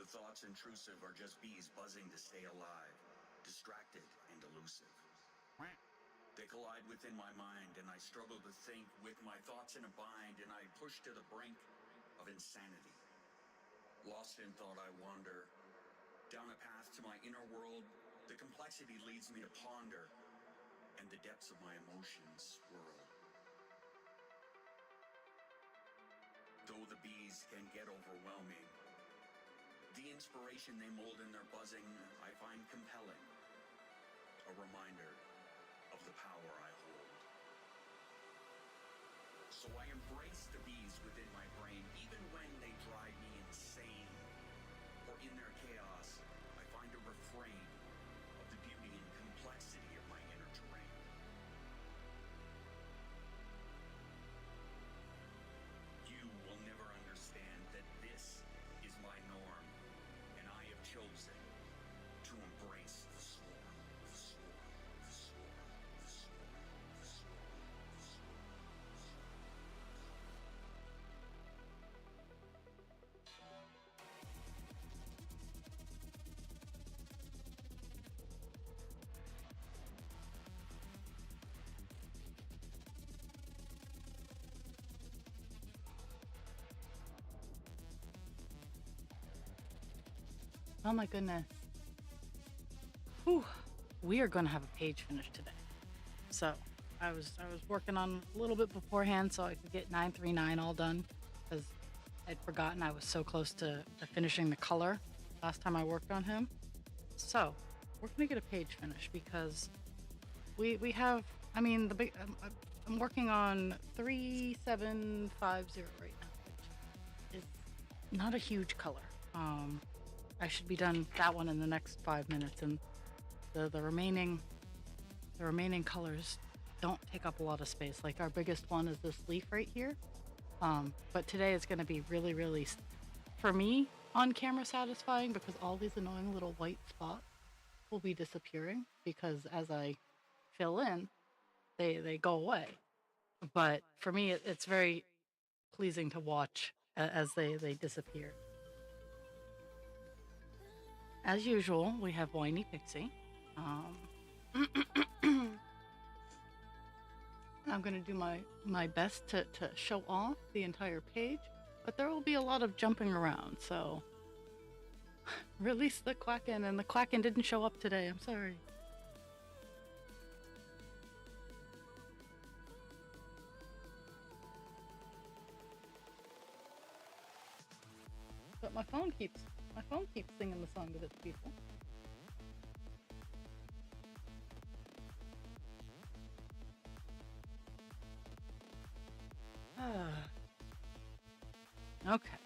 The thoughts intrusive are just bees buzzing to stay alive, distracted and elusive. They collide within my mind, and I struggle to think with my thoughts in a bind, and I push to the brink of insanity. Lost in thought, I wander down a path to my inner world. The complexity leads me to ponder, and the depths of my emotions swirl. Though the bees can get overwhelming, the inspiration they mold in their buzzing I find compelling, a reminder of the power I hold. So I embrace the bees within my brain, even when they drive me insane. For in their chaos, I find a refrain of the beauty and complexity of my inner terrain. You will never understand that this is my norm, and I have chosen to embrace the swarm, the swarm, the swarm, the swarm, the swarm, the swarm. Oh my goodness. Whew. We are going to have a page finish today. So I was working on a little bit beforehand so I could get 939 all done because I'd forgotten I was so close to finishing the color last time I worked on him. So we're going to get a page finish because we have, I mean, the big, I'm working on 3750 right now, which is not a huge color. I should be done that one in the next 5 minutes, and the remaining colors don't take up a lot of space. Like our biggest one is this leaf right here. But today it's going to be really, really, for me, on camera satisfying because all these annoying little white spots will be disappearing because as I fill in, they go away. But for me, it's very pleasing to watch as they disappear. As usual, we have Whiny Pixie. I'm going to do my best to show off the entire page, but there will be a lot of jumping around, so release the Quacken, and the Quacken didn't show up today. I'm sorry. But my phone keeps singing the song to its people. Okay.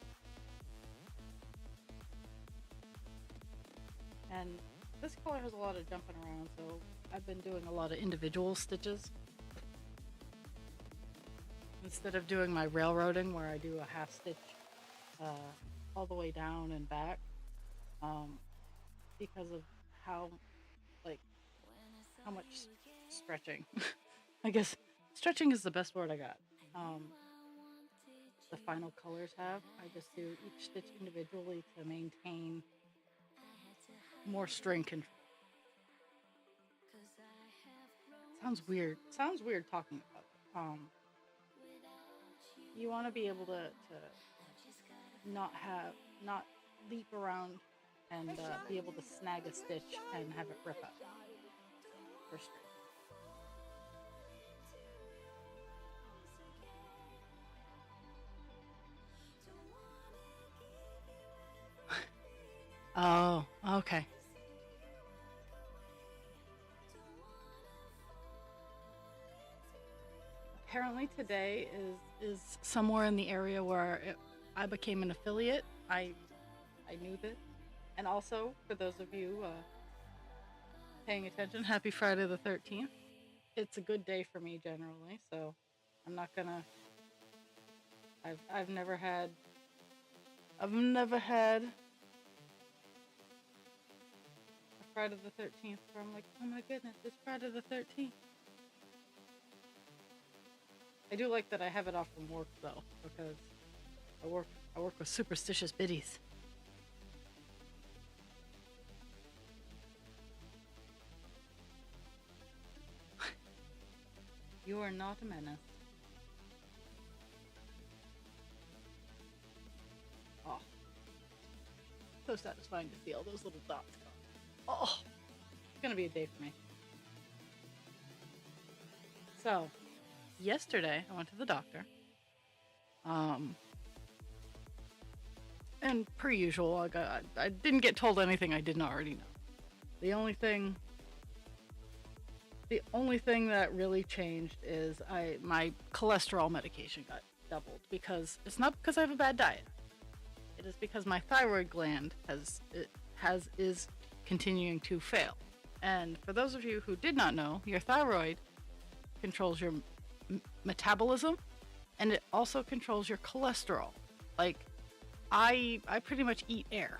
And this color has a lot of jumping around, so I've been doing a lot of individual stitches instead of doing my railroading where I do a half stitch all the way down and back, because of how much stretching. I guess stretching is the best word I got. The final colors have. I just do each stitch individually to maintain more string control. Sounds weird. Sounds weird talking about it. You want to be able to not leap around and be able to snag a stitch and have it rip up for straight. Oh, okay. Apparently today is somewhere in the area where I became an affiliate. I knew this. And also, for those of you paying attention, happy Friday the 13th. It's a good day for me generally, so I'm not gonna... I've never had a Friday the 13th where I'm like, oh my goodness, it's Friday the 13th. I do like that I have it off from work though, because I work with superstitious biddies. You are not a menace. Oh, so satisfying to see all those little dots go. Oh, it's gonna be a day for me. So, yesterday I went to the doctor. And per usual, I didn't get told anything I didn't already know. The only thing that really changed is my cholesterol medication got doubled, because it's not because I have a bad diet. It is because my thyroid gland is continuing to fail. And for those of you who did not know, your thyroid controls your metabolism, and it also controls your cholesterol. Like, I pretty much eat air,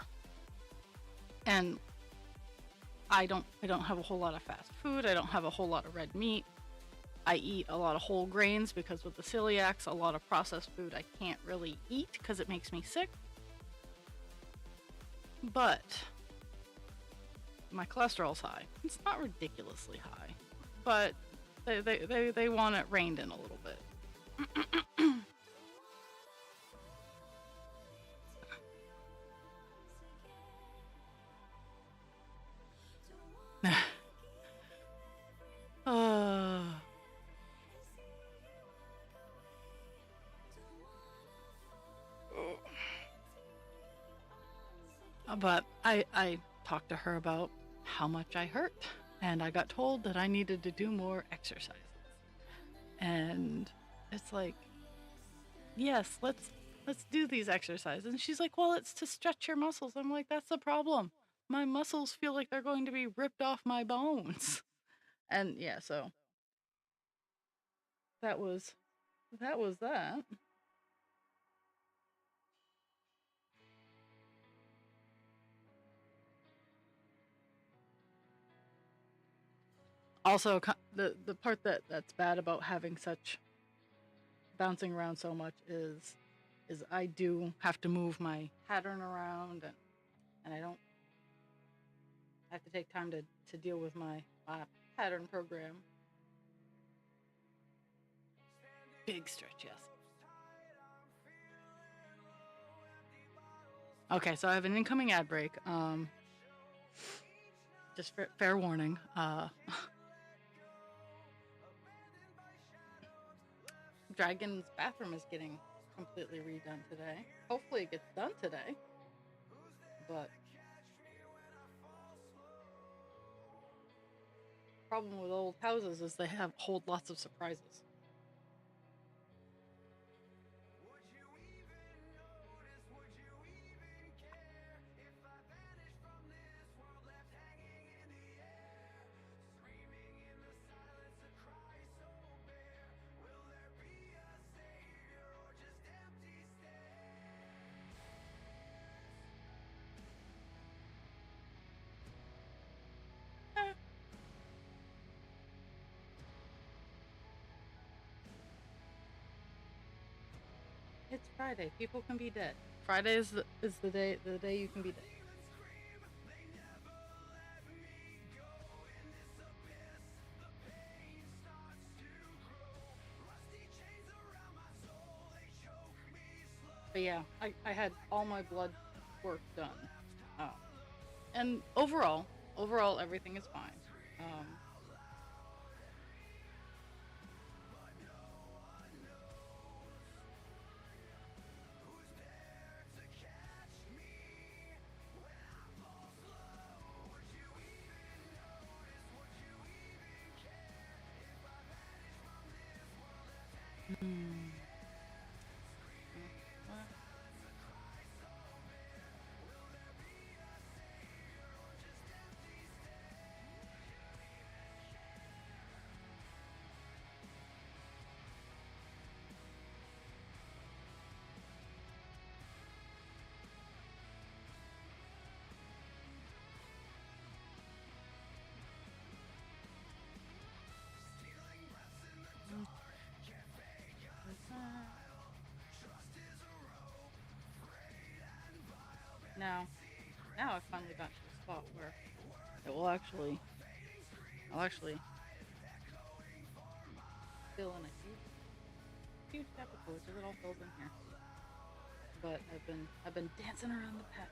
and I don't have a whole lot of fast food. I don't have a whole lot of red meat. I eat a lot of whole grains, because with the celiacs, a lot of processed food I can't really eat because it makes me sick. But my cholesterol's high. It's not ridiculously high, but they want it reined in a little bit. But I talked to her about how much I hurt, and I got told that I needed to do more exercises. And it's like, yes, let's do these exercises. And she's like, well, it's to stretch your muscles. I'm like, that's the problem. My muscles feel like they're going to be ripped off my bones. And yeah, so that was that. Also, the part that's bad about having such bouncing around so much is I do have to move my pattern around, and I don't have to take time to deal with my pattern program. Big stretch, yes. Okay, so I have an incoming ad break. Just fair warning. Dragon's bathroom is getting completely redone today. Hopefully it gets done today. But problem with old houses is they hold lots of surprises. It's Friday. People can be dead. Friday is the day you can be dead. But yeah, I had all my blood work done, and overall everything is fine. Now I've finally got to a spot where I'll actually fill in a huge gap of cord because it all fills in here. But I've been dancing around the pet.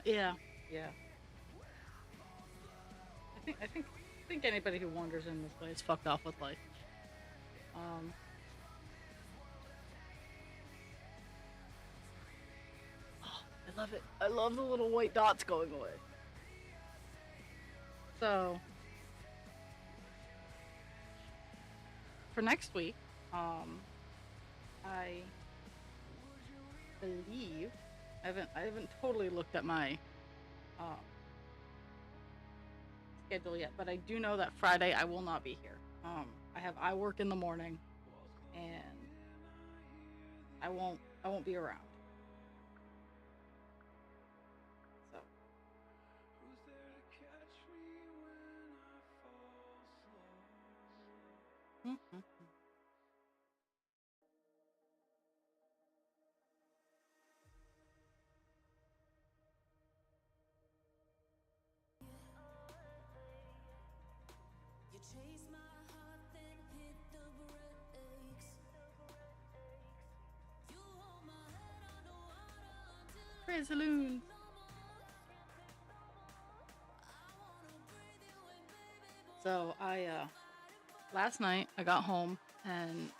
Yeah, yeah. I think anybody who wanders in this way is fucked off with life. Um, oh, I love it. I love the little white dots going away. So for next week, I believe I haven't totally looked at my uh, schedule yet, but I do know that Friday I will not be here. I work in the morning, and I won't be around. So mhm. Praise the loon. So last night I got home and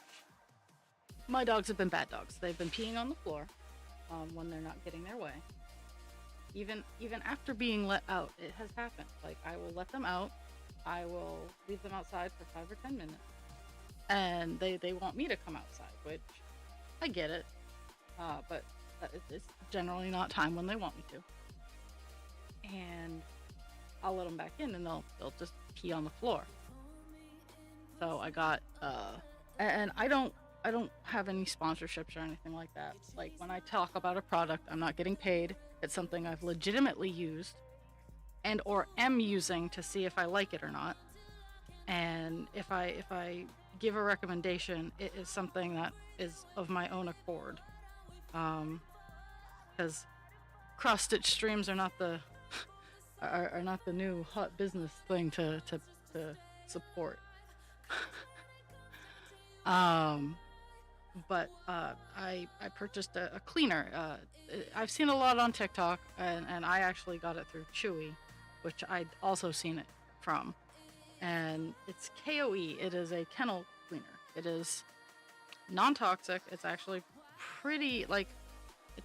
my dogs have been bad dogs. They've been peeing on the floor when they're not getting their way. Even after being let out, it has happened. Like, I will let them out, I will leave them outside for 5 or 10 minutes, and they want me to come outside, which I get it, but it's generally not time when they want me to. And I'll let them back in, and they'll just pee on the floor. So I got and I don't have any sponsorships or anything like that. Like, when I talk about a product, I'm not getting paid. It's something I've legitimately used and or am using to see if I like it or not. And if I give a recommendation, it is something that is of my own accord. Because cross-stitch streams are not the are not the new hot business thing to support. But I purchased a cleaner. I've seen a lot on TikTok, and I actually got it through Chewy, which I'd also seen it from. And it's KOE. It is a kennel cleaner. It is non-toxic. It's actually pretty, like,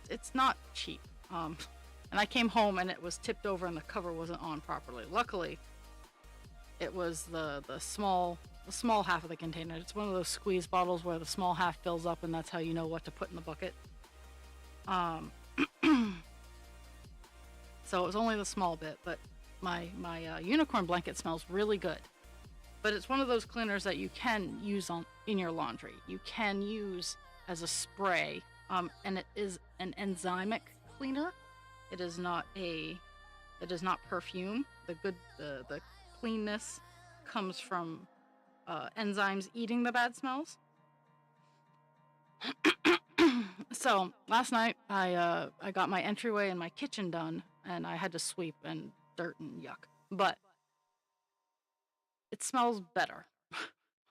it's not cheap. And I came home and it was tipped over and the cover wasn't on properly. Luckily, it was the small half of the container. It's one of those squeeze bottles where the small half fills up, and that's how you know what to put in the bucket. So it was only the small bit, but my unicorn blanket smells really good. But it's one of those cleaners that you can use in your laundry. You can use as a spray, and it is an enzymic cleaner. It is not perfume. The cleanness comes from enzymes eating the bad smells. So last night I got my entryway and my kitchen done, and I had to sweep and dirt and yuck. But it smells better.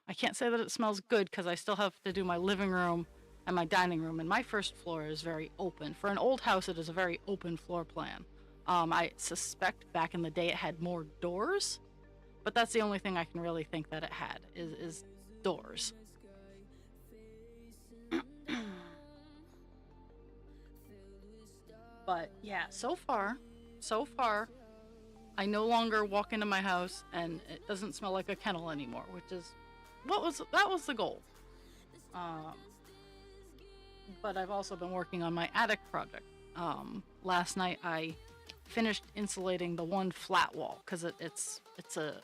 I can't say that it smells good because I still have to do my living room and my dining room, and my first floor is very open. For an old house, it is a very open floor plan. I suspect back in the day it had more doors, but that's the only thing I can really think that it had is doors. But yeah, so far, I no longer walk into my house and it doesn't smell like a kennel anymore, which is that was the goal. But I've also been working on my attic project. Last night I finished insulating the one flat wall because it's the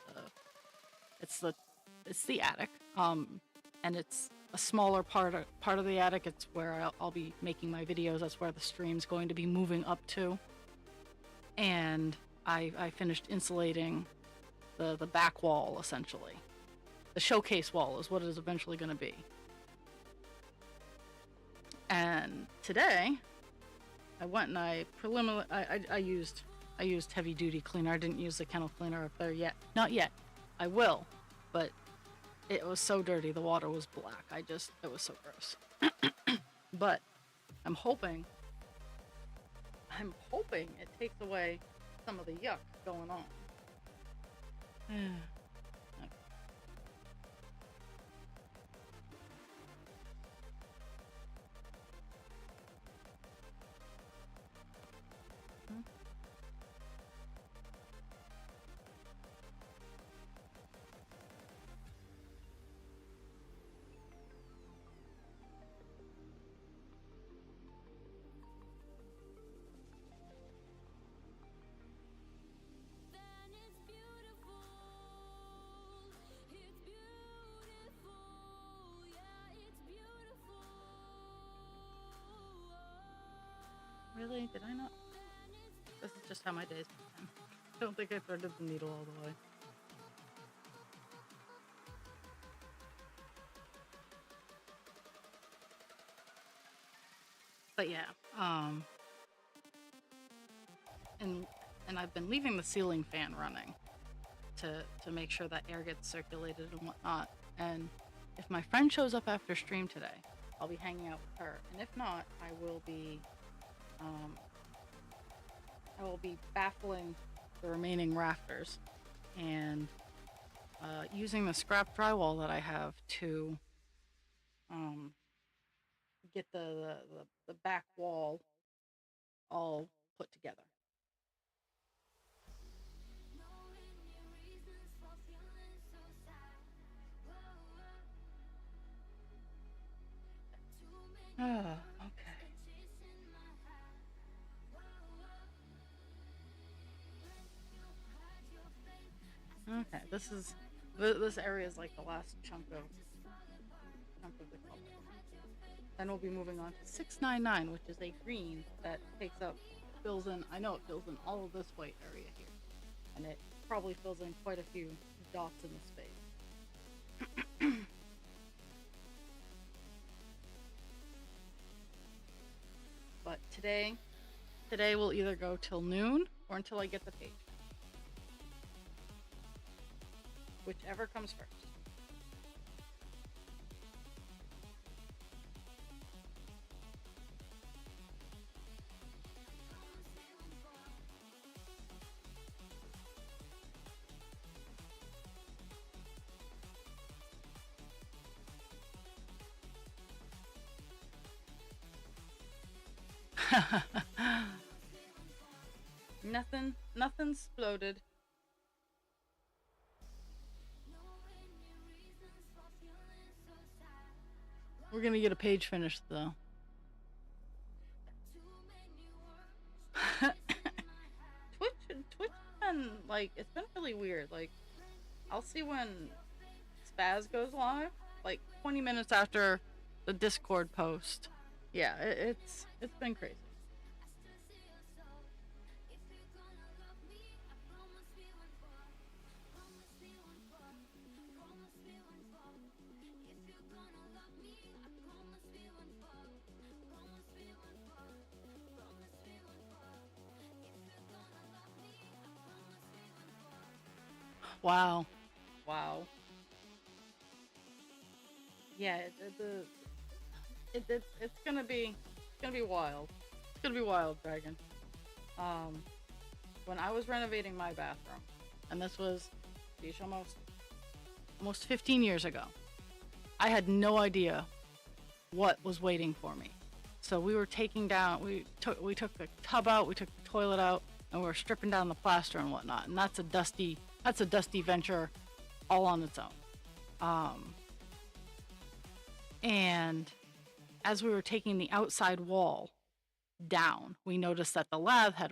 attic, and it's a smaller part of the attic. It's where I'll be making my videos. That's where the stream's going to be moving up to. And I finished insulating the back wall, essentially. The showcase wall is what it is eventually going to be. And today, I went and I used I used heavy duty cleaner. I didn't use the kennel cleaner up there yet. Not yet. I will, but it was so dirty. The water was black. It was so gross. But I'm hoping it takes away some of the yuck going on. Really? Did I not? This is just how my days begin. I don't think I threaded the needle all the way. But yeah, and I've been leaving the ceiling fan running to make sure that air gets circulated and whatnot. And if my friend shows up after stream today, I'll be hanging out with her. And if not, I will be baffling the remaining rafters and using the scrap drywall that I have to get the back wall all put together. Okay. Okay, this area is like the last chunk of the color. Then we'll be moving on to 699, which is a green that fills in all of this white area here. And it probably fills in quite a few dots in the space. But today will either go till noon or until I get the page. Whichever comes first. Nothing's exploded. We're gonna get a page finished though. Twitch and like it's been really weird. Like I'll see when Spaz goes live, like 20 minutes after the Discord post. Yeah, it's been crazy. Wow. Yeah, it's gonna be wild. It's gonna be wild, Dragon. When I was renovating my bathroom, and this was, almost 15 years ago, I had no idea what was waiting for me. So we took the tub out, we took the toilet out, and we were stripping down the plaster and whatnot. And that's a dusty venture all on its own. And as we were taking the outside wall down, we noticed that the lath had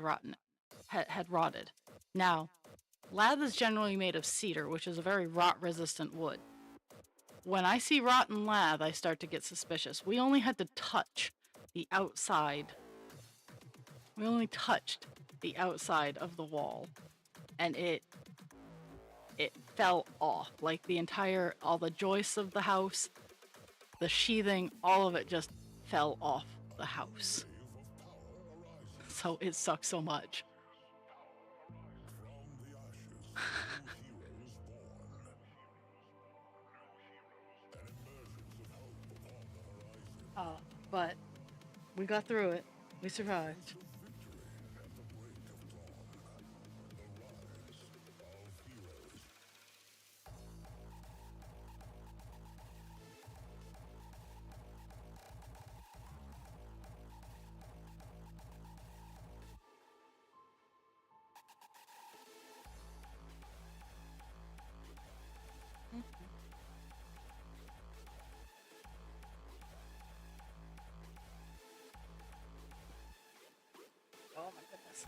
rotted. Now, lath is generally made of cedar, which is a very rot-resistant wood. When I see rotten lath, I start to get suspicious. We only had to touch the outside. We only touched the outside of the wall, and it fell off. Like all the joists of the house, the sheathing, all of it just fell off the house. So it sucks so much. but we got through it. We survived. Oh my goodness.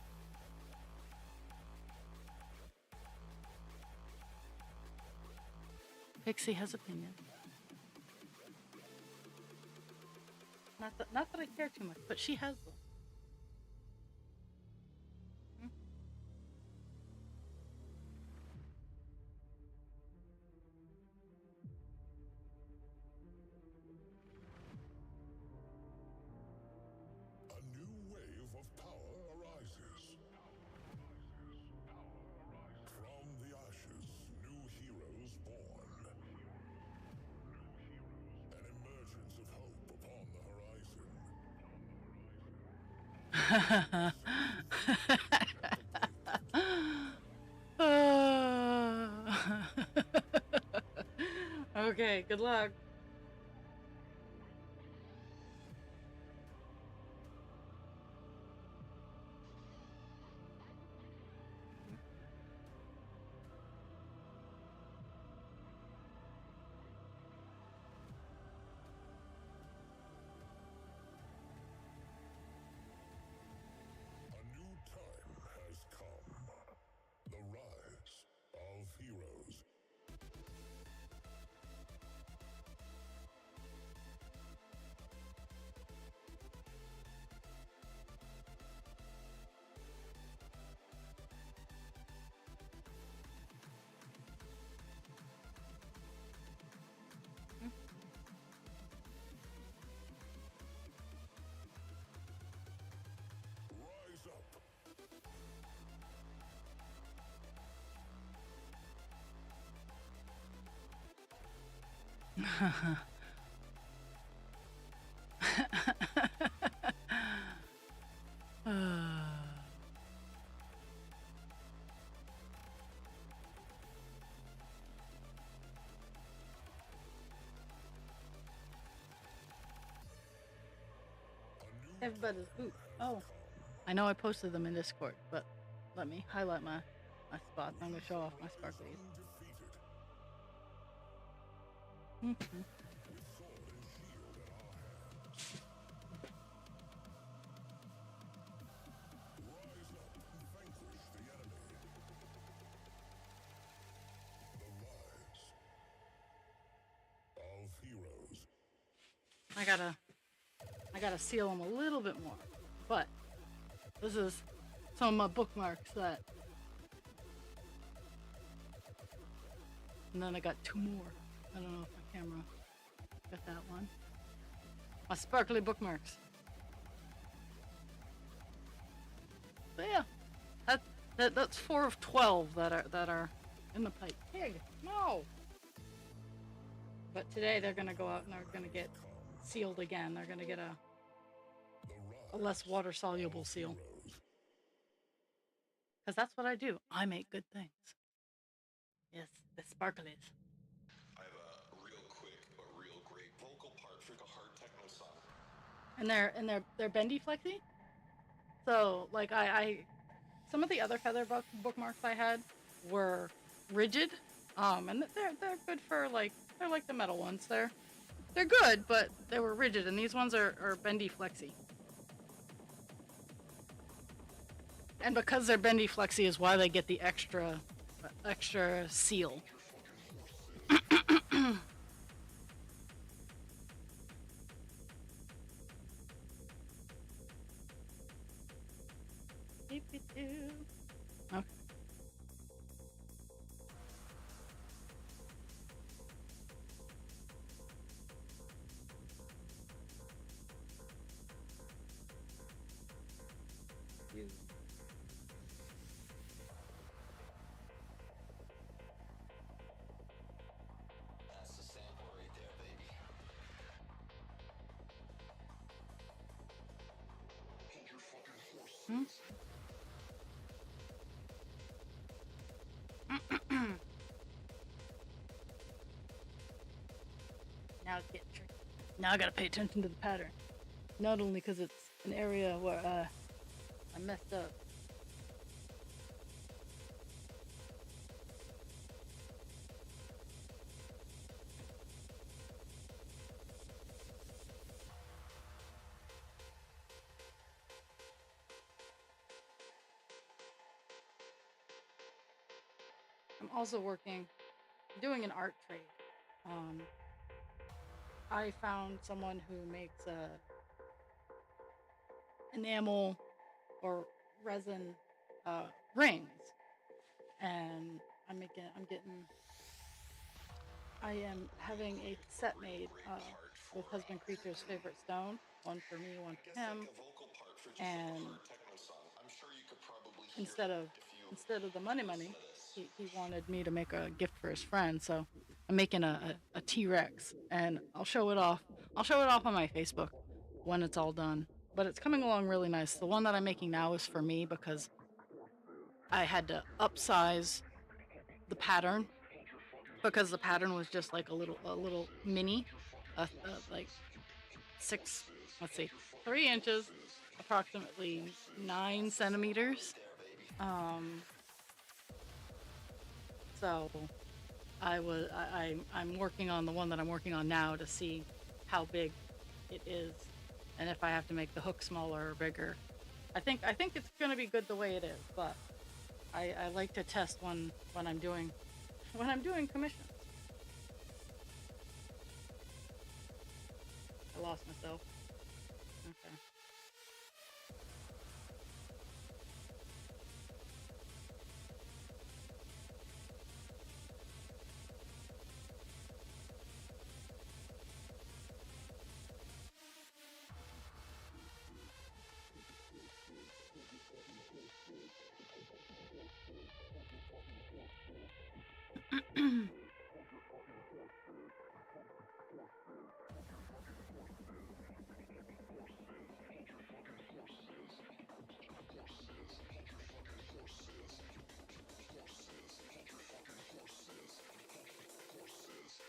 Pixie has opinion. Not that I care too much, but she has them. A new wave of power arises. From the ashes, new heroes born. An emergence of hope upon the horizon. Okay, good luck. A new time has come. The rise of heroes. Rise up. Everybody's boot. Oh, I know I posted them in Discord, but let me highlight my spots. I'm gonna show off my sparklies. Undefeated. With sword and shield in our hands. Rise up and vanquish the enemy. The rise of heroes. I gotta seal them a little bit more, but this is some of my bookmarks that, and then I got two more. I don't know if my camera got that one. My sparkly bookmarks. But yeah, that's 4 of 12 that are in the pipe. Pig, no. But today they're gonna go out and they're gonna get sealed again. They're gonna get a less water soluble seal. Because that's what I do. I make good things. Yes, the sparklies. I have a real quick but real great vocal part for the hard techno song. And they're bendy flexy. So like I some of the other feather bookmarks I had were rigid. And they're good for they're like the metal ones. They're good, but they were rigid, and these ones are bendy flexy. And because they're bendy flexy is why they get the extra seal. Okay. Now it's getting tricky. Now I gotta pay attention to the pattern. Not only because it's an area where I messed up. I'm also doing an art trade. Um, I found someone who makes enamel or resin rings, and I am having a set made with Husband Creature's favorite stone, one for me, one for him, and instead of the money, he wanted me to make a gift for his friend. So I'm making a T-Rex, and I'll show it off. I'll show it off on my Facebook when it's all done. But it's coming along really nice. The one that I'm making now is for me because I had to upsize the pattern because the pattern was just like a little mini, like six, let's see, 3 inches, approximately 9 centimeters. Um, so I'm working on the one that I'm working on now to see how big it is, and if I have to make the hook smaller or bigger. I think it's gonna be good the way it is, but I like to test when I'm doing commissions. I lost myself. Okay.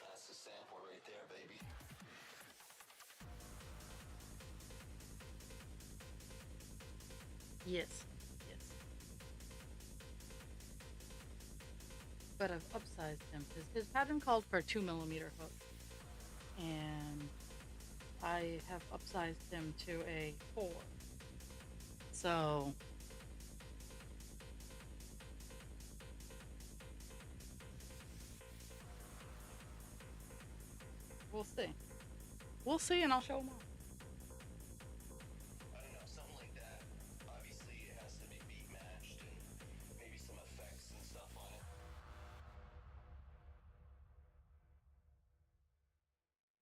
That's the sample right there, baby. Yes. Yes. But I've upsized him. His pattern called for a 2 millimeter hook, and I have upsized him to a 4. So we'll see. We'll see, and I'll show him off. I don't know, something like that. Obviously, it has to be beat matched and maybe some effects and stuff on it.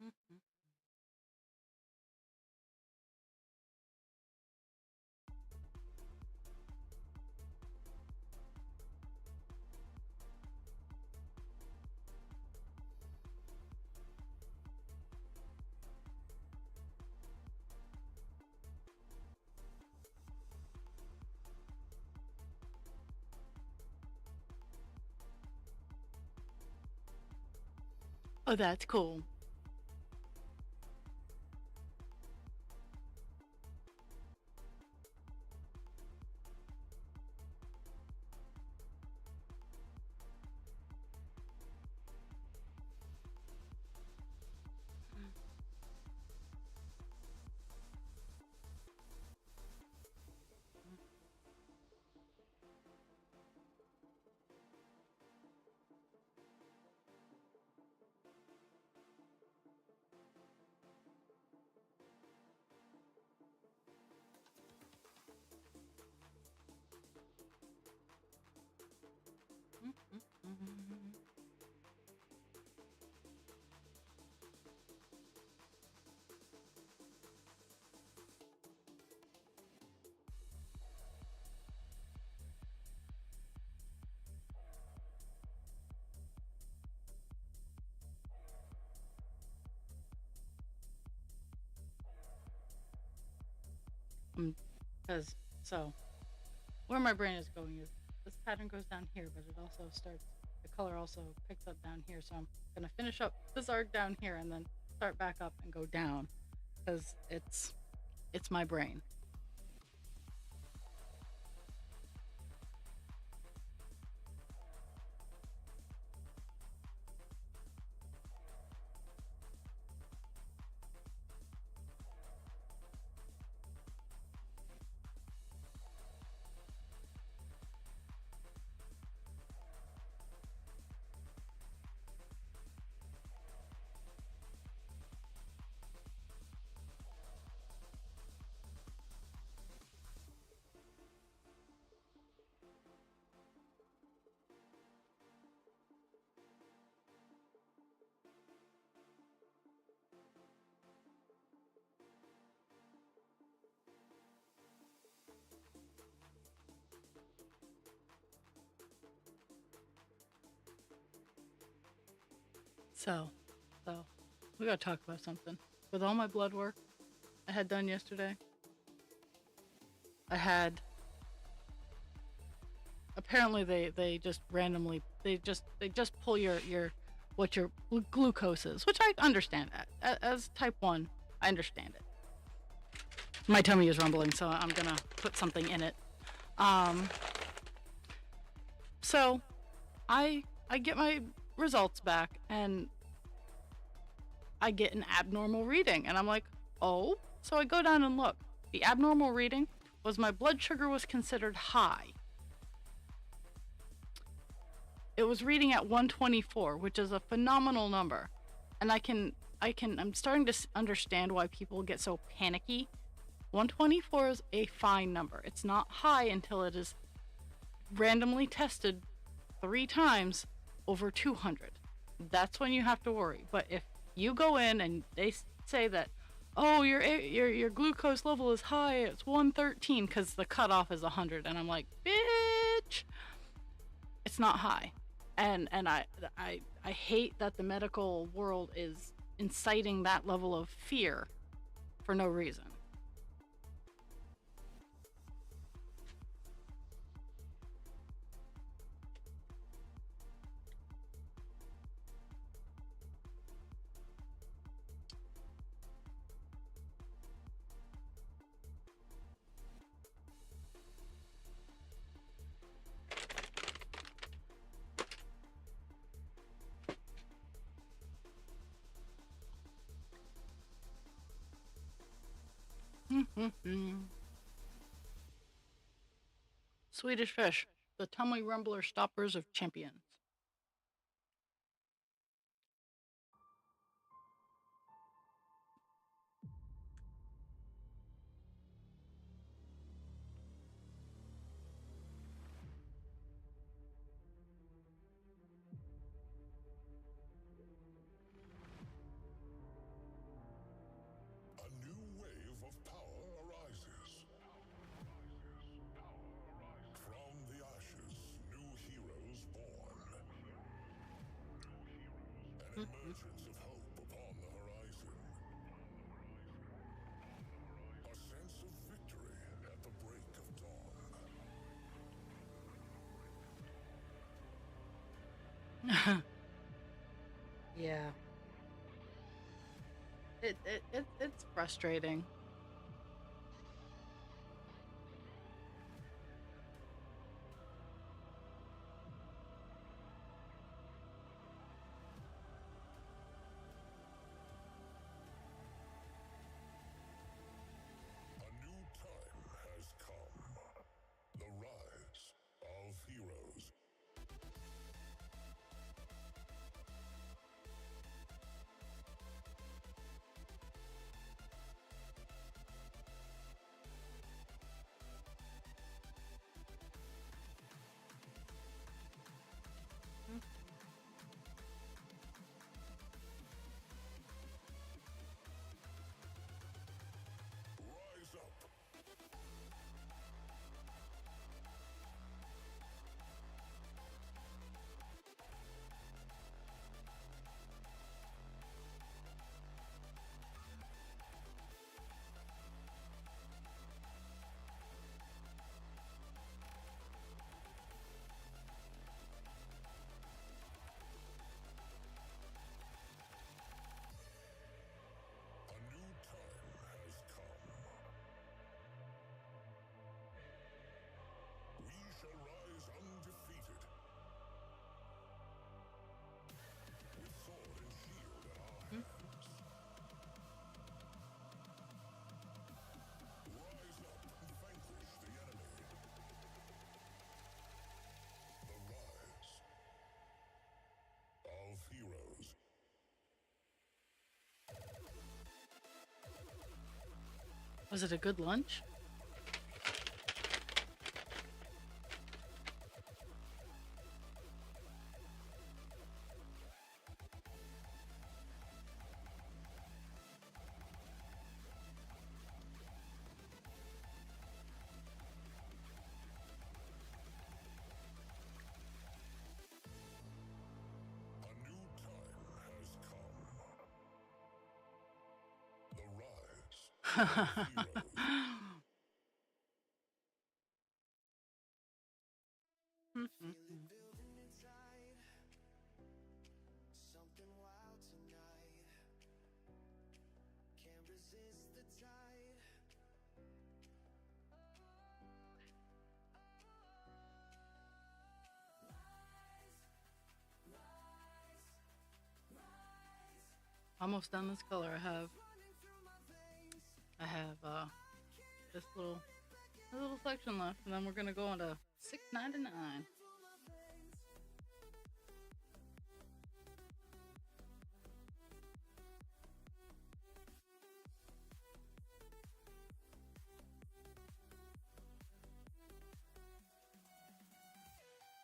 Mhm. Oh, that's cool. Because so where my brain is going is this pattern goes down here, but it also starts. The color also picks up down here, so I'm gonna finish up this arc down here, and then start back up and go down because it's my brain. So, we gotta talk about something. With all my blood work I had done yesterday, I had apparently they just randomly they just pull your what your glucose is, which I understand. As type 1, I understand it. My tummy is rumbling, so I'm gonna put something in it. So I get my results back and I get an abnormal reading, and I'm like, oh. So I go down and look. The abnormal reading was my blood sugar was considered high. It was reading at 124, which is a phenomenal number. And I'm starting to understand why people get so panicky. 124 is a fine number. It's not high until it is randomly tested 3 times over 200. That's when you have to worry. But if you go in and they say that, oh, your glucose level is high, it's 113 because the cutoff is 100, and I'm like, bitch, it's not high. And I hate that the medical world is inciting that level of fear for no reason. Swedish fish, the tummy rumbler stoppers of champions. A new wave of power arises. From the ashes, new heroes born. An emergence of hope upon the horizon. A sense of victory at the break of dawn. Yeah. It's frustrating. A new time has come. The rise of heroes. Was it a good lunch? A new time has come. The rise of heroes. Something wild tonight. Can't resist the tide. Almost done this color. I have this little section left, and then we're gonna go on to $6.99.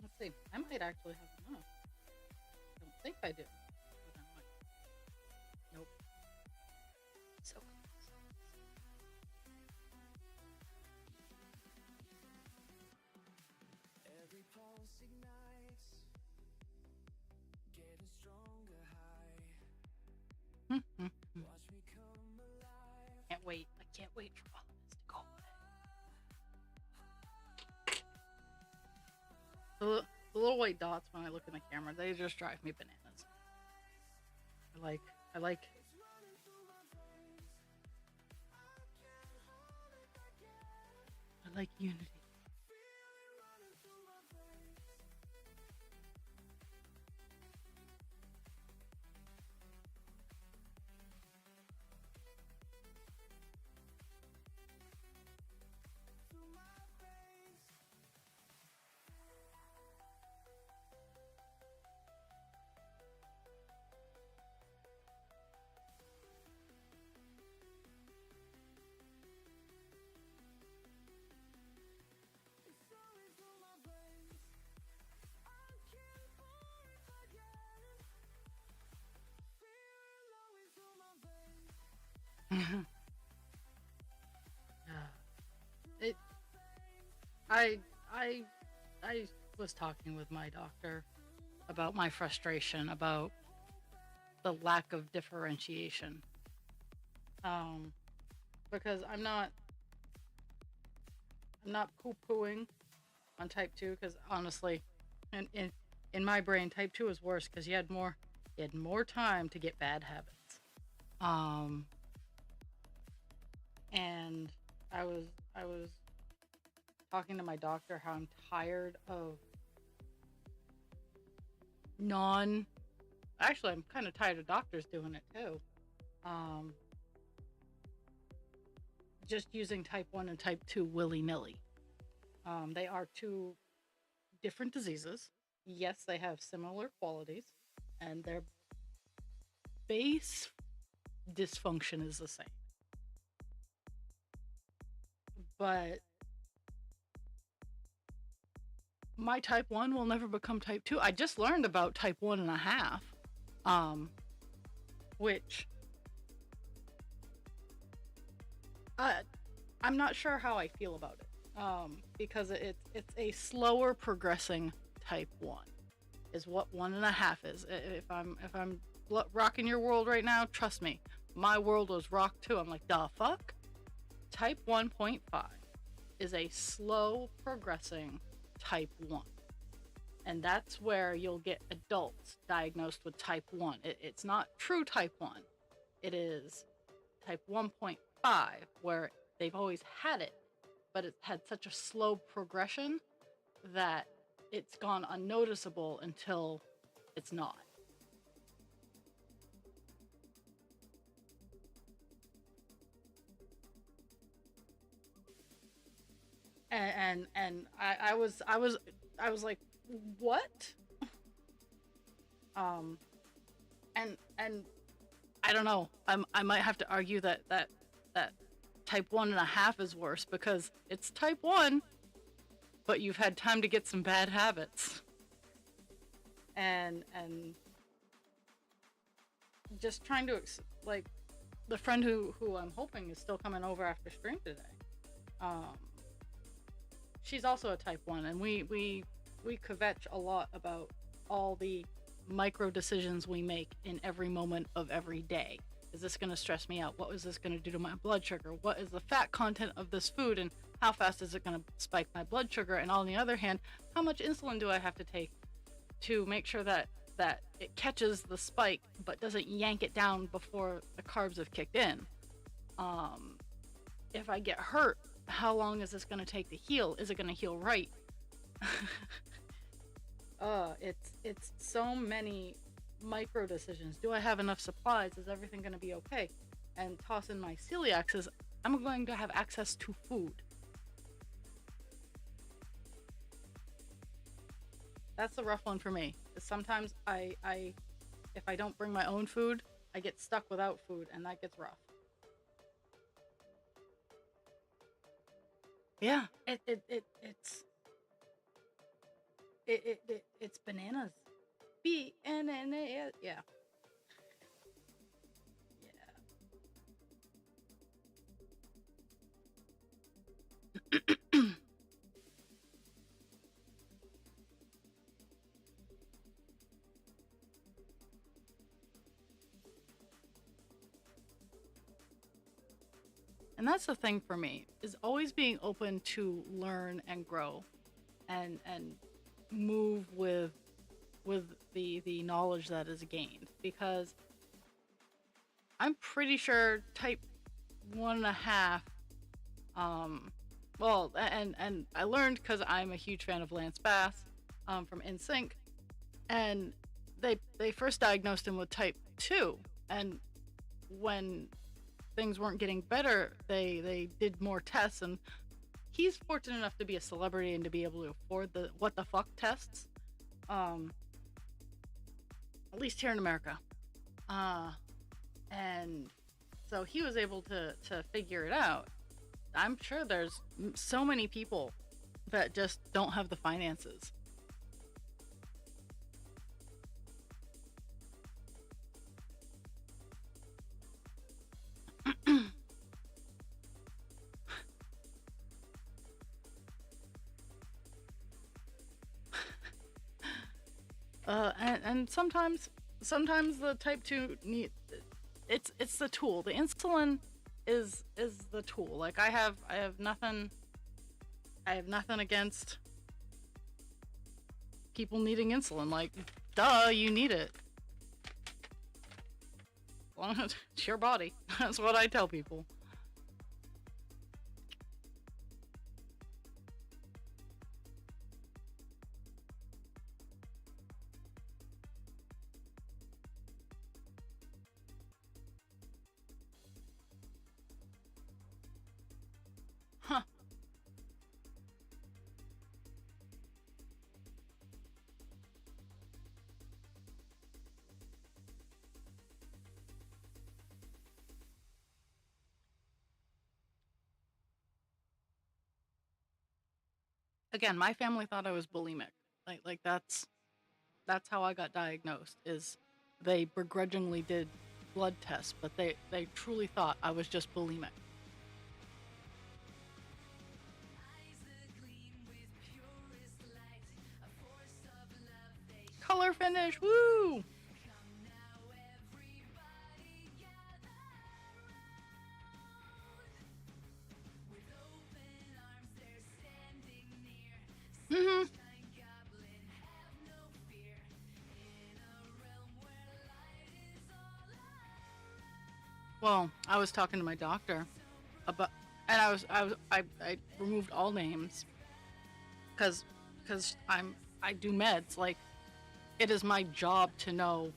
Let's see. I might actually have enough. I don't think I do. But I might. Nope. So close. Every pulse ignites. Getting stronger high. Watch me come alive. Can't wait. I can't wait for all of this to go away. The little white dots when I look in the camera, they just drive me bananas. I like unity. It. I was talking with my doctor about my frustration about the lack of differentiation. Because I'm not poo-pooing on type 2, because honestly, in my brain, type 2 is worse because you had more time to get bad habits. And I was talking to my doctor how I'm tired of actually I'm kind of tired of doctors doing it too. Just using type 1 and type 2 willy-nilly. They are two different diseases. Yes, they have similar qualities, and their base dysfunction is the same. But my type 1 will never become type 2. I just learned about type 1.5, which I'm not sure how I feel about it, because it's a slower progressing type 1 is what 1.5 is. If I'm rocking your world right now, trust me, my world was rocked too. I'm like, the fuck? Type 1.5 is a slow progressing type 1. And that's where you'll get adults diagnosed with type 1. It's not true type 1. It is type 1.5, where they've always had it, but it's had such a slow progression that it's gone unnoticeable until it's not. And I was like, what? And I don't know. I might have to argue that type 1.5 is worse because it's type 1, but you've had time to get some bad habits. And just trying to, like, the friend who I'm hoping is still coming over after stream today. She's also a type 1, and we kvetch a lot about all the micro decisions we make in every moment of every day. Is this going to stress me out? What is this going to do to my blood sugar? What is the fat content of this food, and how fast is it going to spike my blood sugar? And on the other hand, how much insulin do I have to take to make sure that it catches the spike but doesn't yank it down before the carbs have kicked in? If I get hurt, how long is this going to take to heal? Is it going to heal right? It's so many micro decisions. Do I have enough supplies? Is everything going to be okay? And toss in my celiac is I'm going to have access to food. That's the rough one for me. Sometimes if I don't bring my own food, I get stuck without food, and that gets rough. Yeah, it's bananas. B-N-N-A-S, yeah. And that's the thing for me, is always being open to learn and grow and move with the knowledge that is gained, because I'm pretty sure type 1.5, well, and I learned because I'm a huge fan of Lance Bass from NSYNC, and they first diagnosed him with type 2, and when things weren't getting better, they did more tests, and he's fortunate enough to be a celebrity and to be able to afford the what the fuck tests, at least here in America, and so he was able to figure it out. I'm sure there's so many people that just don't have the finances. And sometimes the type 2 need, it's the tool. The insulin is the tool. Like I have nothing against people needing insulin. Like, duh, you need it. Well, it's your body. That's what I tell people. Huh. Again, my family thought I was bulimic. Like that's how I got diagnosed. Is they begrudgingly did blood tests, but they truly thought I was just bulimic. Color finish, woo! Mm-hmm. Well, I was talking to my doctor about, and I removed all names because I do meds. Like, it is my job to know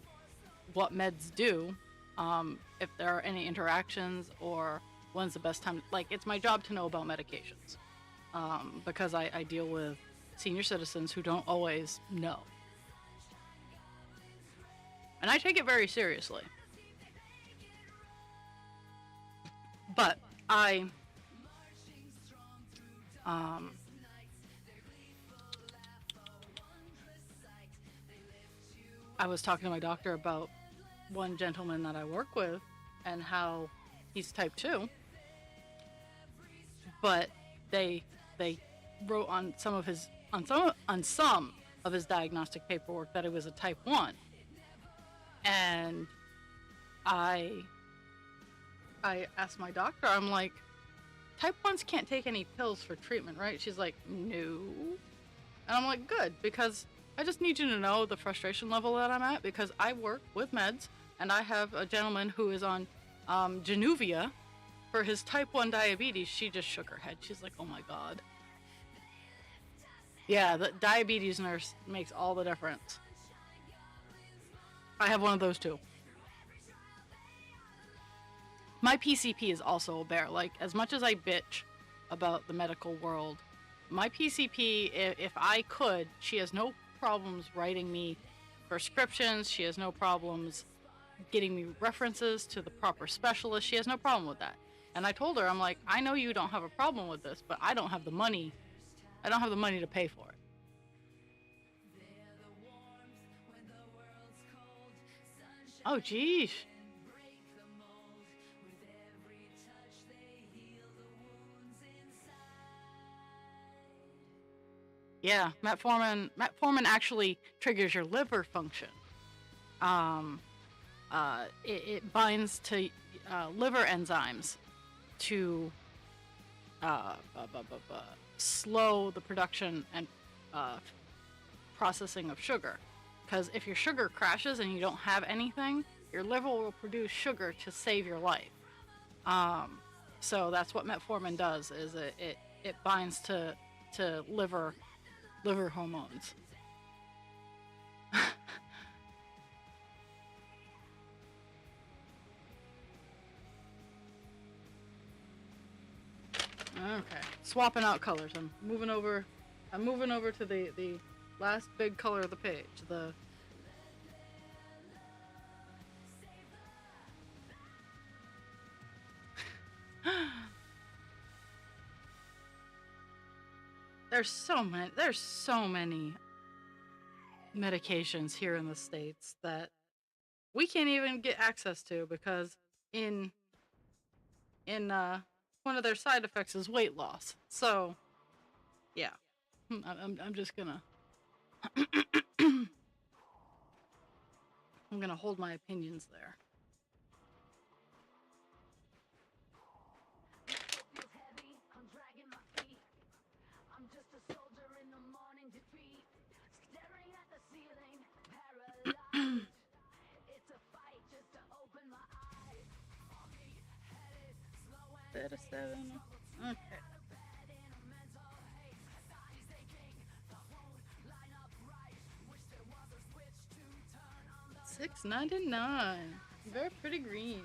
what meds do, if there are any interactions or when's the best time. Like, it's my job to know about medications, because I deal with senior citizens who don't always know. And I take it very seriously. But I I was talking to my doctor about one gentleman that I work with and how he's type 2, but they wrote on some of his diagnostic paperwork that it was a type 1. And I asked my doctor, I'm like, type 1s can't take any pills for treatment, right? She's like, no. And I'm like, good, because I just need you to know the frustration level that I'm at, because I work with meds, and I have a gentleman who is on Januvia for his type 1 diabetes. She just shook her head. She's like, oh my God. Yeah, the diabetes nurse makes all the difference. I have one of those too. My PCP is also a bear. Like, as much as I bitch about the medical world, my PCP, if I could, she has no problems writing me prescriptions. She has no problems getting me references to the proper specialist. She has no problem with that. And I told her, I'm like, I know you don't have a problem with this, but I don't have the money. I don't have the money to pay for it. Oh, geez. Yeah, metformin actually triggers your liver function. It binds to liver enzymes to slow the production and processing of sugar. Because if your sugar crashes and you don't have anything, your liver will produce sugar to save your life. So that's what metformin does, is it binds to liver hormones. Okay, swapping out colors. I'm moving over to the last big color of the page. There's so many medications here in the States that we can't even get access to, because in one of their side effects is weight loss. So yeah, I'm just gonna I'm gonna hold my opinions there. Okay. $6.99. Very pretty green.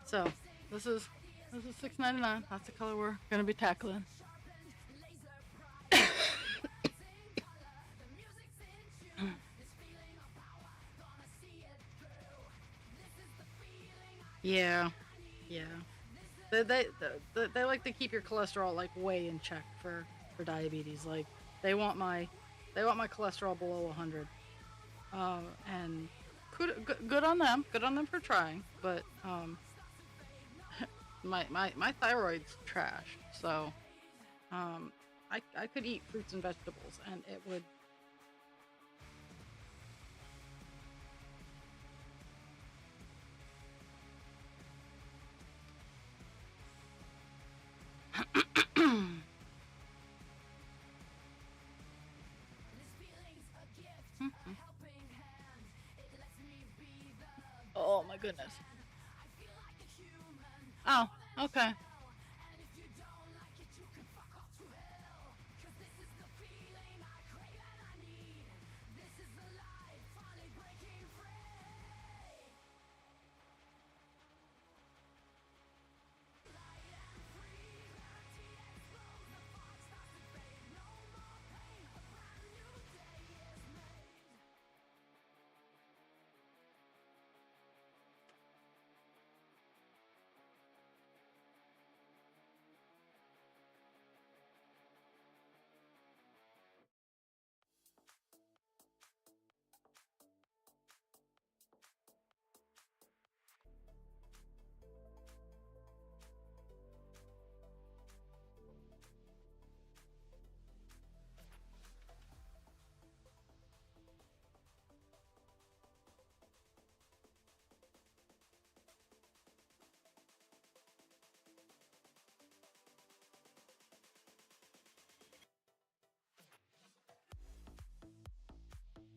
So this is $6.99. That's the color we're gonna be tackling. Yeah. They like to keep your cholesterol like way in check for diabetes. Like they want my cholesterol below 100. And good on them. Good on them for trying. But my thyroid's trash. So I could eat fruits and vegetables and it would. Oh my goodness. Oh, okay.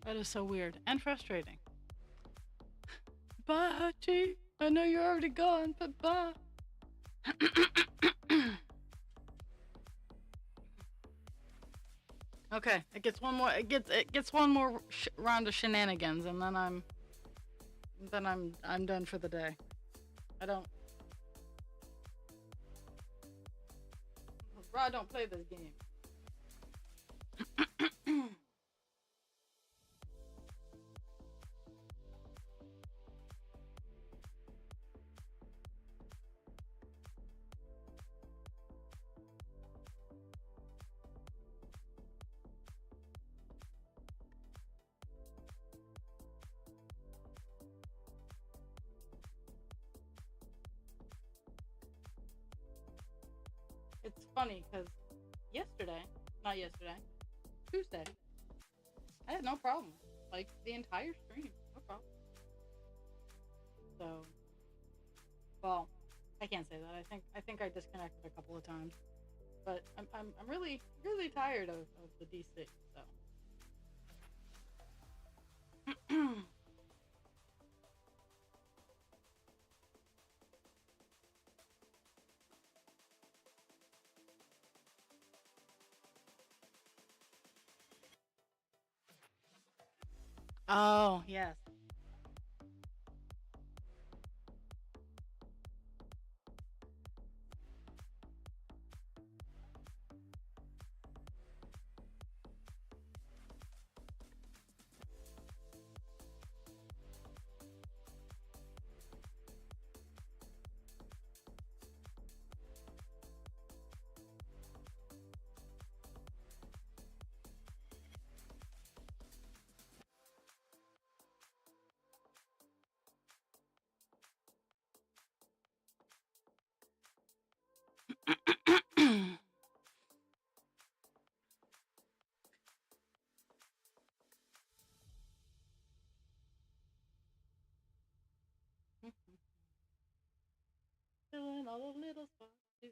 That is so weird and frustrating. Bye, Hachi. I know you're already gone, but bye. Okay, it gets one more. It gets one more round of shenanigans, and I'm done for the day. I don't. Rod don't play this game. It's funny because not yesterday, Tuesday, I had no problem. Like the entire stream, no problem. So, well, I can't say that. I think I disconnected a couple of times, but I'm really tired of the DC. So. Oh yes. Filling all the little spots. We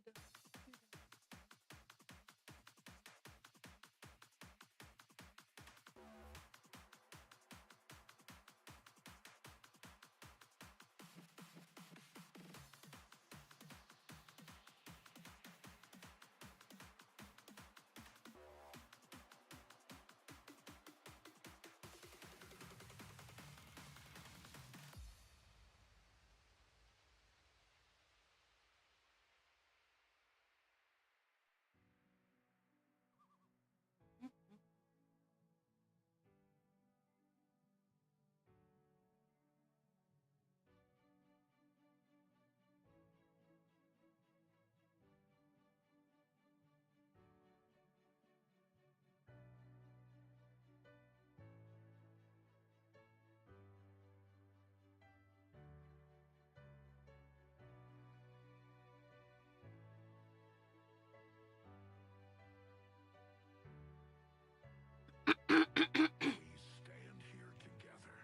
stand here together,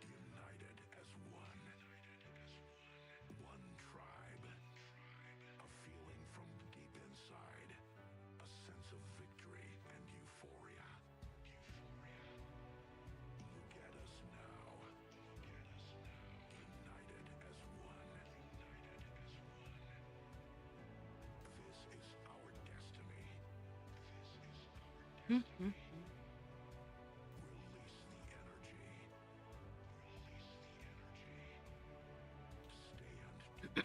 united as one. One tribe. A feeling from deep inside. A sense of victory and euphoria. Look at us now. United as one. This is our destiny. Release the energy. Stand together.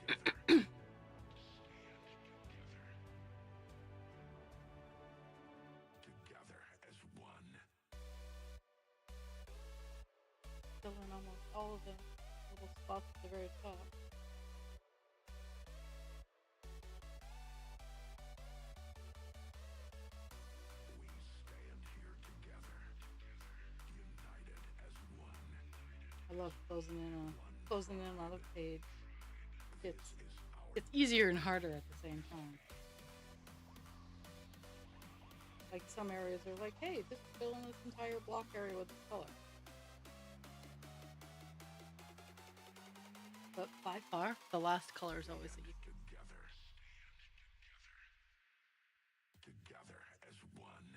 Together as one. Filling almost all of the little spots at the very top. We stand here together, united as one. I love closing in on a page. It's This is our it's easier and harder at the same time. Like some areas are like, hey, just fill in this entire block area with this color. But by far, the last color is always the easiest. together. Together as one.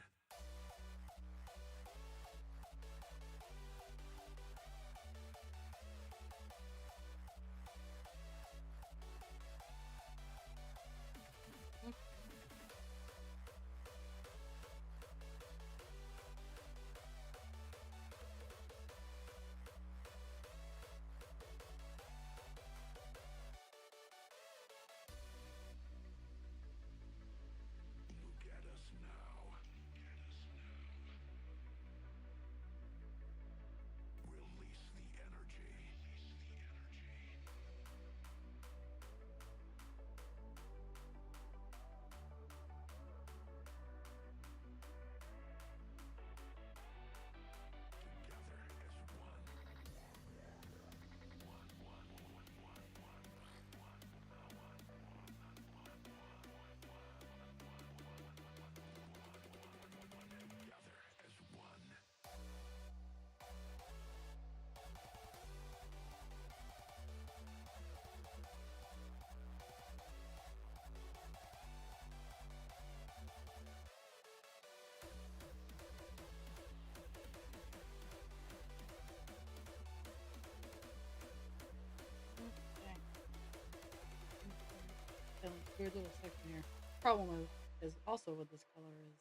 weird little section here. Problem is also with this color is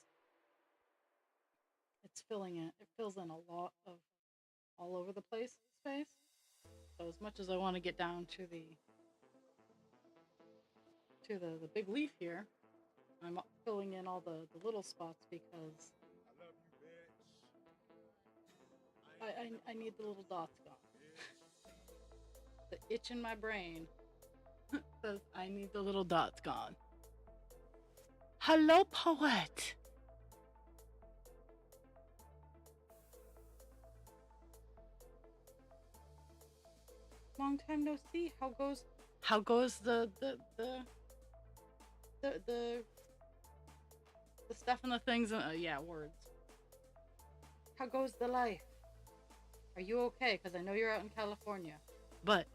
it's filling in. It fills in a lot of all over the place space. So as much as I want to get down to the big leaf here, I'm filling in all the little spots because I need the little dots gone. The itch in my brain says I need the little dots gone. Hello, poet. Long time no see. How goes the stuff and the things and yeah, words. How goes the life? Are you okay? Because I know you're out in California. But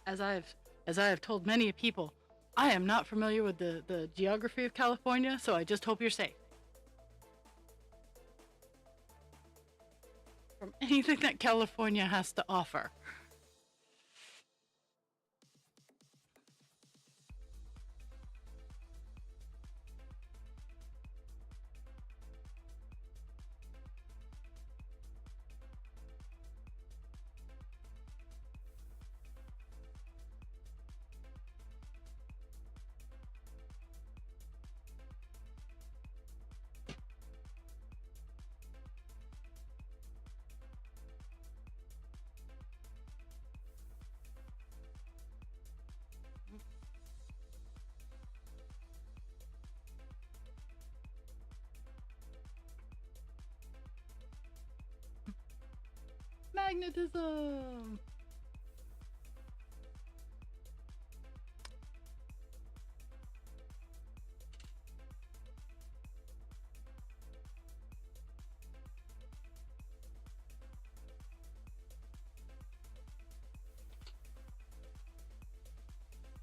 as I have told many people, I am not familiar with the geography of California, so I just hope you're safe. From anything that California has to offer. Magnetism!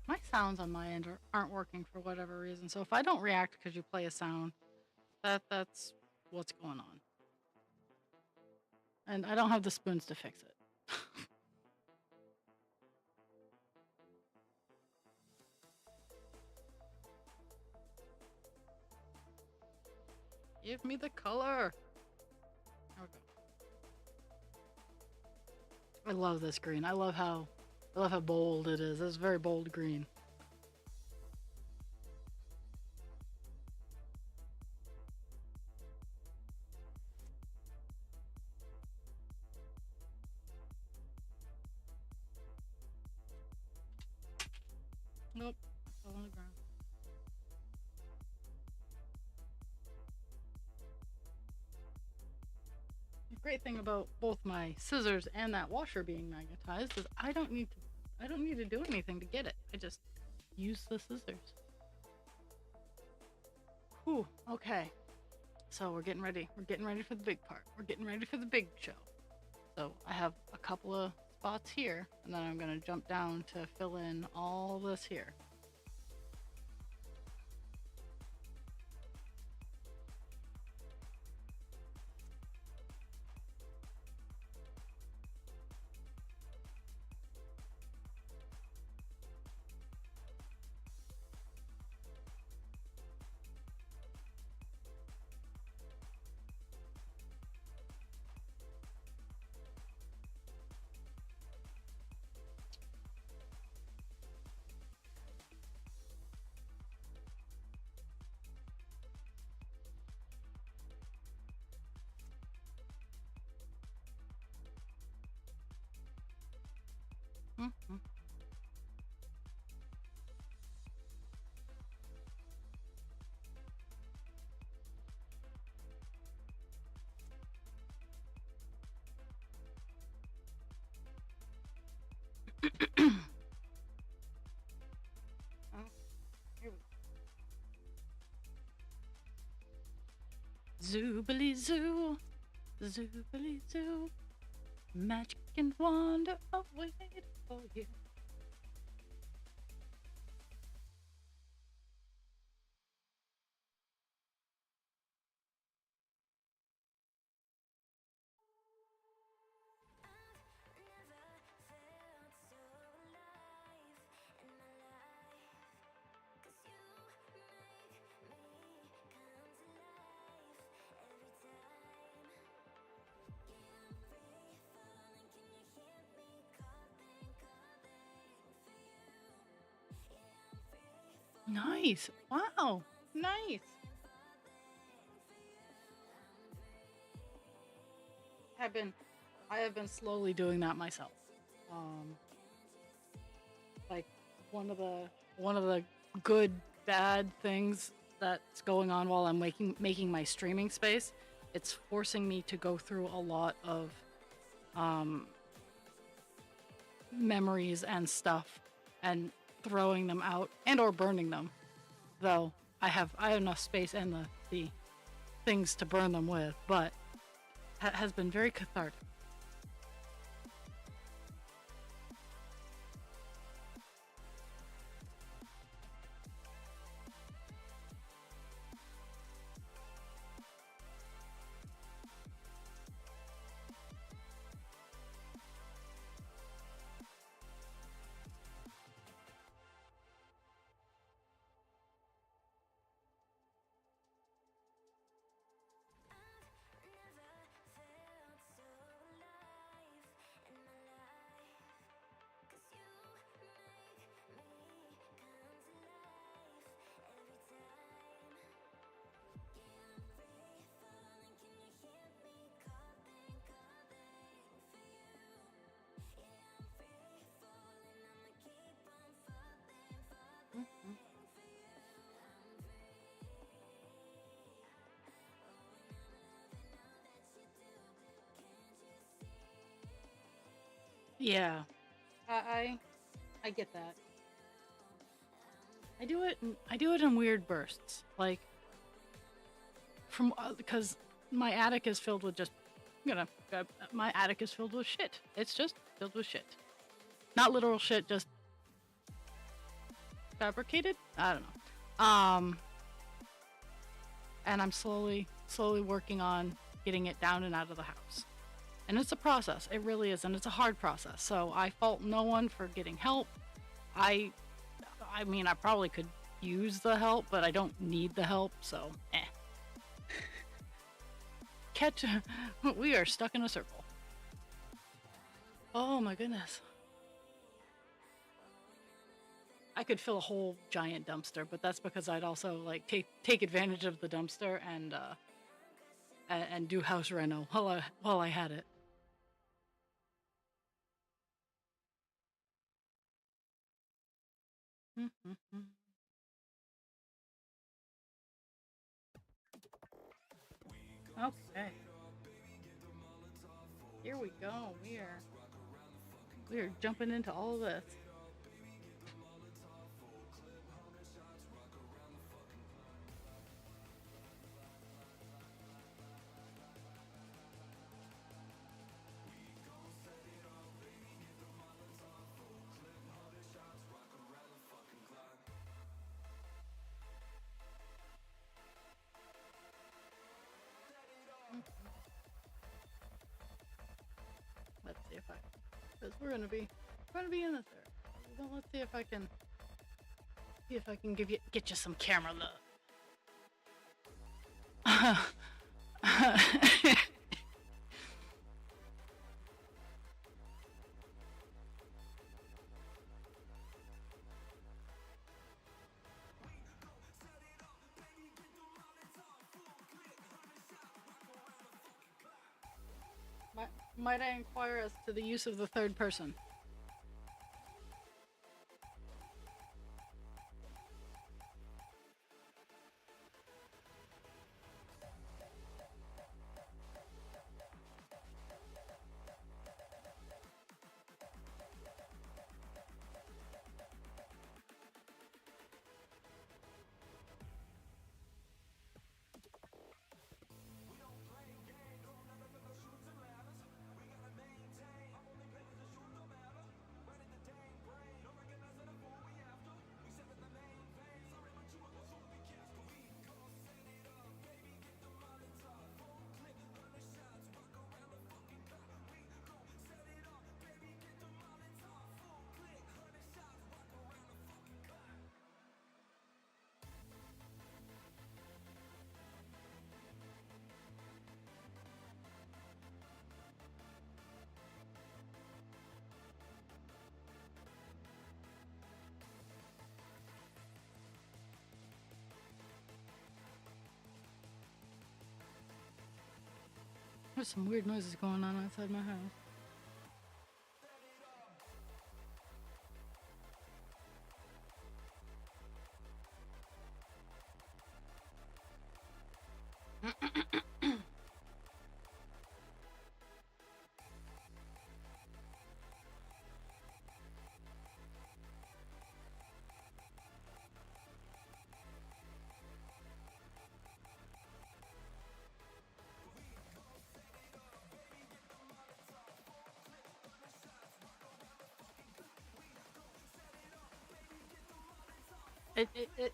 My sounds on my end aren't working for whatever reason, so if I don't react because you play a sound, that's what's going on. And I don't have the spoons to fix it. Give me the color. There we go. I love this green. I love how bold it is. It's very bold green. Nope. Fell on the ground. The great thing about both my scissors and that washer being magnetized is I don't need to do anything to get it. I just use the scissors. Whew, okay. So we're getting ready. We're getting ready for the big part. We're getting ready for the big show. So I have a couple of spots here, and then I'm gonna jump down to fill in all this here. Mm-hmm. Zoobly zoo, zoobly zoo, magic and wonder awaited for you. I've never felt so alive in my life. 'Cause you Nice. Wow. Nice. Have been I have been slowly doing that myself. Um like one of the good bad things that's going on while I'm making my streaming space, it's forcing me to go through a lot of um memories and stuff and throwing them out and or burning them. Though I have enough space and the things to burn them with, but has been very cathartic. Yeah, I get that. I do it in weird bursts. Like from because my attic is filled with just my attic is filled with shit. It's just filled with shit. Not literal shit, just fabricated. I don't know. And I'm slowly working on getting it down and out of the house. And it's a process. It really is, and it's a hard process. So I fault no one for getting help. I I mean, I probably could use the help, but I don't need the help, so Catch we are stuck in a circle. Oh my goodness. I could fill a whole giant dumpster, but that's because I'd also like take advantage of the dumpster and do house reno while I had it. Okay. Here we go. We are jumping into all this. Let's see if I, because we're gonna be in this area. Well, let's see if I can get you some camera love. Might I inquire as to the use of the third person? There's some weird noises going on outside my house.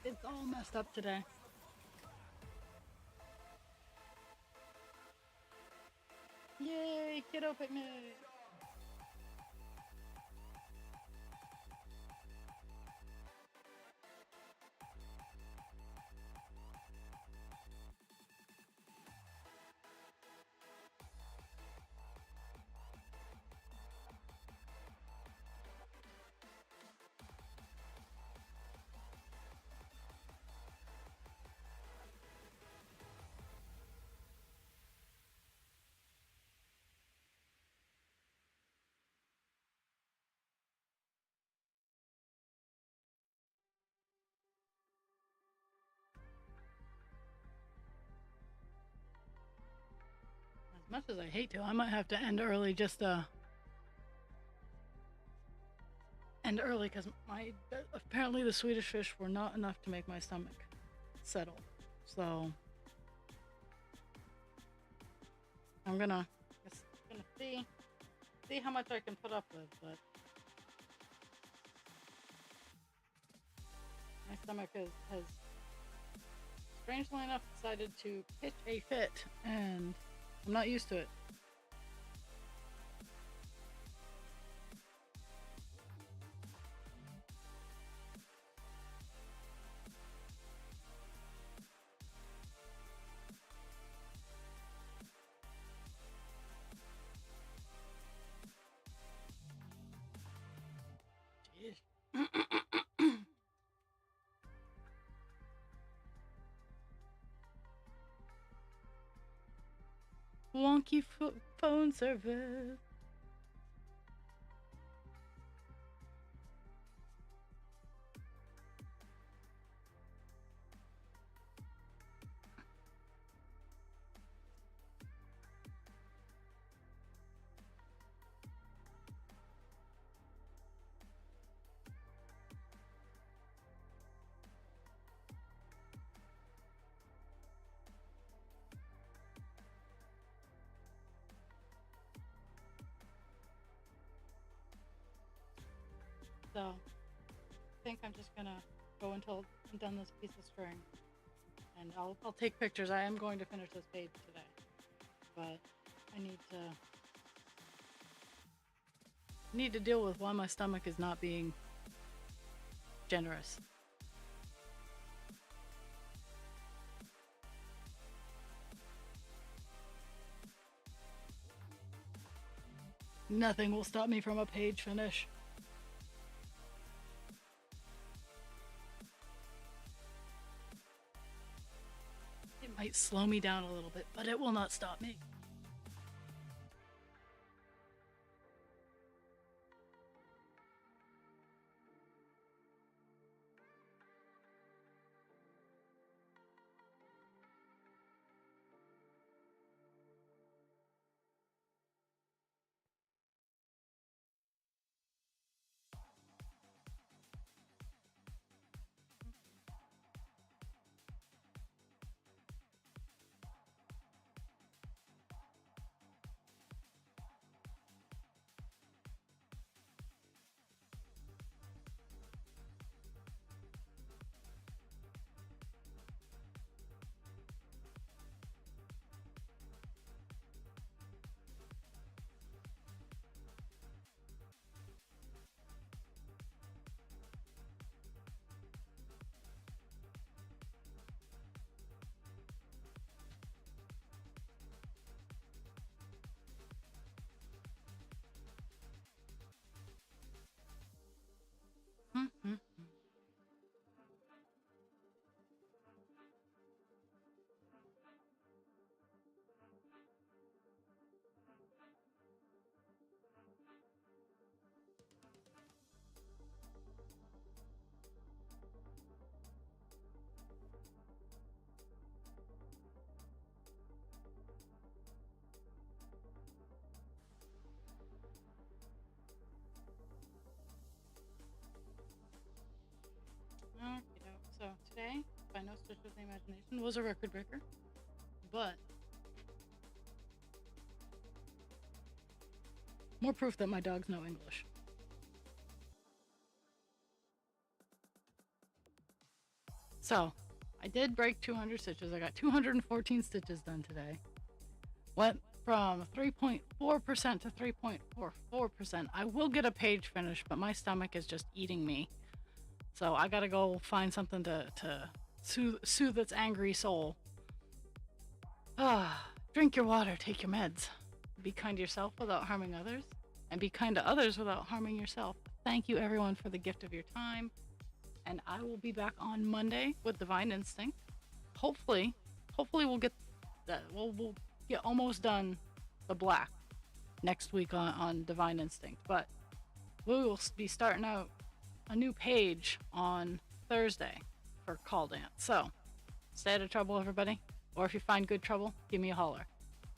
It's all messed up today. Yay, kiddo picnic! As much as I hate to, I might have to end early just end early because apparently the Swedish fish were not enough to make my stomach settle. So I'm gonna see how much I can put up with, but my stomach has strangely enough decided to pitch a fit, and I'm not used to it. Wonky phone service. So, I think I'm just gonna go until I'm done this piece of string, and I'll take pictures. I am going to finish this page today, but I need to deal with why my stomach is not being generous. Nothing will stop me from a page finish. It might slow me down a little bit, but it will not stop me. imagination was a record breaker, but more proof that my dogs know English. So, I did break 200 stitches. I got 214 stitches done today. Went from 3.4% to 3.44%. I will get a page finish, but my stomach is just eating me. So I gotta go find something to soothe its angry soul. Drink your water, take your meds. Be kind to yourself without harming others, and be kind to others without harming yourself. Thank you everyone for the gift of your time, and I will be back on Monday with Divine Instinct. Hopefully we'll get that. We'll get almost done the black next week on Divine Instinct, but we will be starting out a new page on Thursday for Call Dance. So stay out of trouble, everybody. Or if you find good trouble, give me a holler.